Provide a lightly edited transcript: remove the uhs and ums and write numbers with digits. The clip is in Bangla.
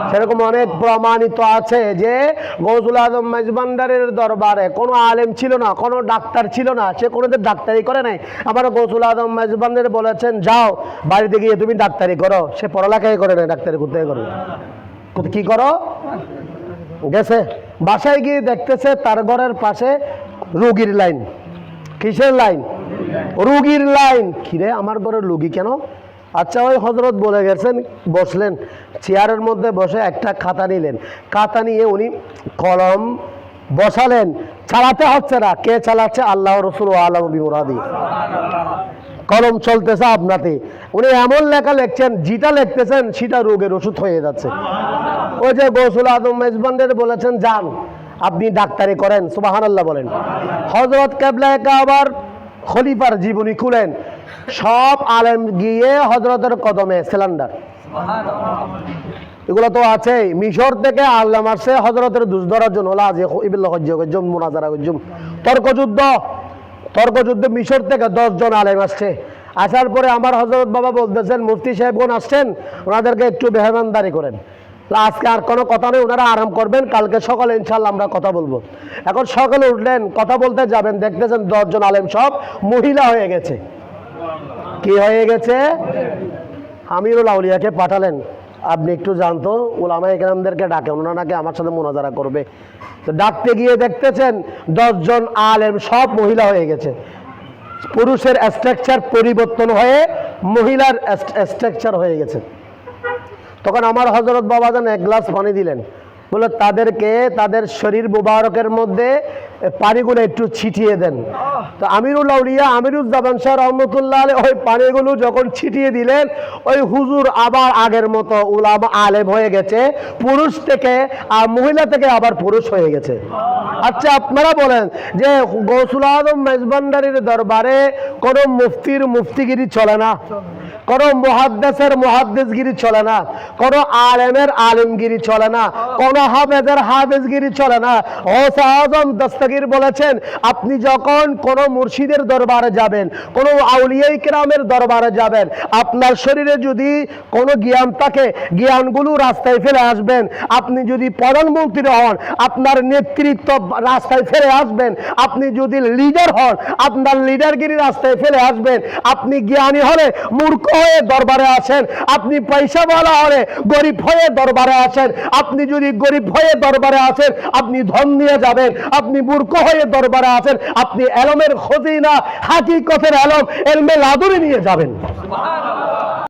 সেরকম অনেক প্রমাণিত আছে যে গৌসুল আজম মেজবান্ডারের দরবারে কোনো আলেম ছিল না, কোনো ডাক্তার ছিল না, সে কোনোদিন ডাক্তারি করে নাই। আবার গৌসুল আজম মেজবান্ডার বলেছেন যাও বাড়িতে গিয়ে তুমি ডাক্তারি করো, সে পড়ালেখাই করে নাই, ডাক্তারি কোথায় করো, কি করো গেছে। বাসায় গিয়ে দেখতেছে তার ঘরের পাশে রোগীর লাইন। কিসের লাইন? রুগীর লাইন। কিরে আমার ঘরের রুগী কেন? আচ্ছা ওই হজরত বলে গেছেন, বসলেন চেয়ারের মধ্যে বসে একটা খাতা নিলেন, খাতা নিয়ে উনি কলম বসালেন, চালাতে হচ্ছে না। কে চালাচ্ছে? আল্লাহ রসুল আলম বিমুরাদি। কলম চলতেছে আপনাতে, উনি এমন লেখা লিখছেন, যেটা লিখতেছেন সেটা রোগের ওষুধ হয়ে যাচ্ছে। ওই যে গৌসুল আজম মেজবান্ডার বলেছেন যান আপনি ডাক্তারি করেন, সুবহানাল্লাহ বলেন। হযরত কিবলা কাবার খলিফার জীবনী খুলেন, সব আলেম গিয়ে হযরতের কদমে সিলিন্ডার। এগুলো তো আছে। মিশর থেকে আলেম আসছে হযরতের দুজ ধরার জন্য, লাজে ইবিল্লাহ হজ্জম মুনাজারা হজ্জম তর্কযুদ্ধ মিশর থেকে 10 জন আলেম আসছে। আসার পরে আমার হযরত বাবা বলতেছেন মুফতি সাহেবগণ আসছেন, ওনাদেরকে একটু মেহমানদারি করেন। আজকে আর কোনো কথা নেই, ওনারা আরাম করবেন, কালকে সকালে ইনশাল্লাহ আমরা কথা বলবো। এখন সকালে উঠলেন, কথা বলতে যাবেন, দেখতেছেন 10 জন আলেম সব মহিলা হয়ে গেছে। কি হয়ে গেছে? আমিরুল আউলিয়াকে পাঠালেন, আপনি একটু জানতো উলামায়ে কেরামদেরকে ডাকেন, ওনারা নাকি আমার সাথে মুনাজারা করবে। তো ডাকতে গিয়ে দেখতেছেন 10 জন আলেম সব মহিলা হয়ে গেছে। পুরুষের স্ট্রাকচার পরিবর্তন হয়ে মহিলার স্ট্রাকচার হয়ে গেছে। তখন আমার হযরত বাবাজান এক গ্লাস পানি দিলেন, বলে তাদেরকে তাদের শরীর মুবারকের মধ্যে পানিগুলো একটু ছিটিয়ে দেন। তো আমিরুল আউলিয়া আমিরুজ্জামান শাহ রহমতুল্লাহ আলাইহি ওই পানিগুলো যখন ছিটিয়ে দিলেন, ওই হুজুর আবার আগের মতো উলামা আলেম হয়ে গেছে, পুরুষ থেকে আর মহিলা থেকে আবার পুরুষ হয়ে গেছে। আচ্ছা আপনারা বলেন যে গৌসুল আজম মেজবান্ডারির দরবারে কোনো মুফতির মুফতিগিরি চলে না, কোনো মুহাদ্দিসের মুহাদ্দিসগিরি চলে না, কোনো আলেমের আলেমগিরি চলে না, কোনো হাফেজের হাফেজগিরি চলে না। গৌসে আজম দস্তগীর বলেছেন আপনি যখন কোনো মুর্শিদের দরবারে যাবেন, কোনো আউলিয়ায়ে কেরামের দরবারে যাবেন, আপনার শরীরে যদি কোনো জ্ঞান থাকে জ্ঞানগুলো রাস্তায় ফেলে আসবেন। আপনি যদি প্রধানমন্ত্রী হন আপনার নেতৃত্ব রাস্তায় ফেলে আসবেন। আপনি যদি লিডার হন আপনার লিডারগিরি রাস্তায় ফেলে আসবেন। আপনি জ্ঞানী হলে মূর্খ হয়ে দরবারে আসেন, আপনি পয়সাওয়ালা হলে গরিব হয়ে দরবারে আসেন। আপনি যদি গরিব হয়ে দরবারে আসেন আপনি ধন নিয়ে যাবেন, আপনি মূর্খ হয়ে দরবারে আসেন আপনি এলমের খজিনা হাকিকতের এলম এলমে লাদুরি নিয়ে যাবেন।